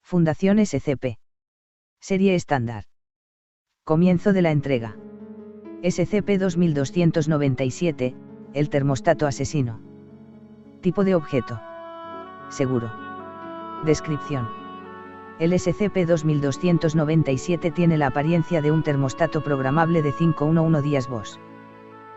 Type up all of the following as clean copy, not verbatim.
Fundación SCP. Serie estándar. Comienzo de la entrega. SCP-2297, el termostato asesino. Tipo de objeto. Seguro. Descripción. El SCP-2297 tiene la apariencia de un termostato programable de 511 días BOSS.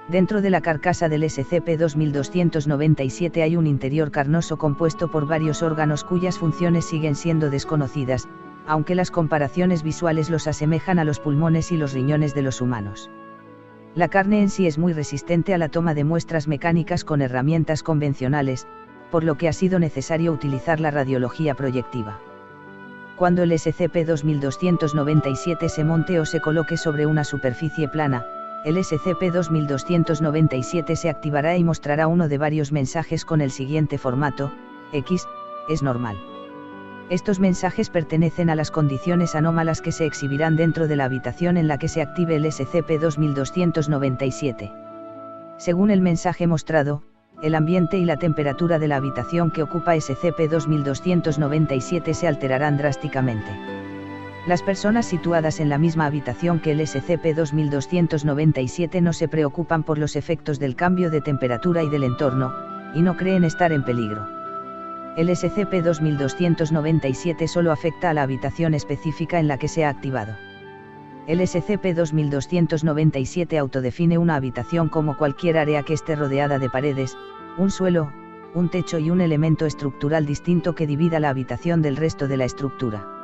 Dentro de la carcasa del SCP-2297 hay un interior carnoso compuesto por varios órganos cuyas funciones siguen siendo desconocidas, aunque las comparaciones visuales los asemejan a los pulmones y los riñones de los humanos. La carne en sí es muy resistente a la toma de muestras mecánicas con herramientas convencionales, por lo que ha sido necesario utilizar la radiología proyectiva. Cuando el SCP-2297 se monte o se coloque sobre una superficie plana, el SCP-2297 se activará y mostrará uno de varios mensajes con el siguiente formato: X, es normal. Estos mensajes pertenecen a las condiciones anómalas que se exhibirán dentro de la habitación en la que se active el SCP-2297. Según el mensaje mostrado, el ambiente y la temperatura de la habitación que ocupa SCP-2297 se alterarán drásticamente. Las personas situadas en la misma habitación que el SCP-2297 no se preocupan por los efectos del cambio de temperatura y del entorno, y no creen estar en peligro. El SCP-2297 solo afecta a la habitación específica en la que se ha activado. El SCP-2297 autodefine una habitación como cualquier área que esté rodeada de paredes, un suelo, un techo y un elemento estructural distinto que divida la habitación del resto de la estructura.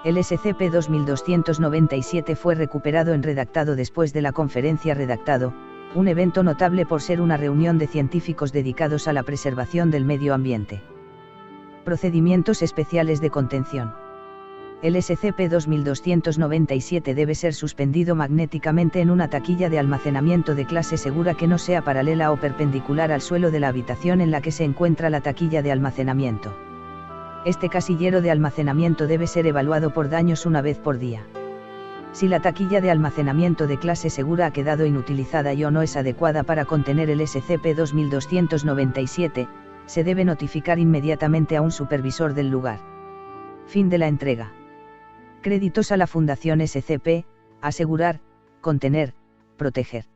El SCP-2297 fue recuperado en redactado después de la conferencia redactado, un evento notable por ser una reunión de científicos dedicados a la preservación del medio ambiente. Procedimientos especiales de contención. El SCP-2297 debe ser suspendido magnéticamente en una taquilla de almacenamiento de clase segura que no sea paralela o perpendicular al suelo de la habitación en la que se encuentra la taquilla de almacenamiento. Este casillero de almacenamiento debe ser evaluado por daños una vez por día. Si la taquilla de almacenamiento de clase segura ha quedado inutilizada y o no es adecuada para contener el SCP-2297, se debe notificar inmediatamente a un supervisor del lugar. Fin de la entrega. Créditos a la Fundación SCP, asegurar, contener, proteger.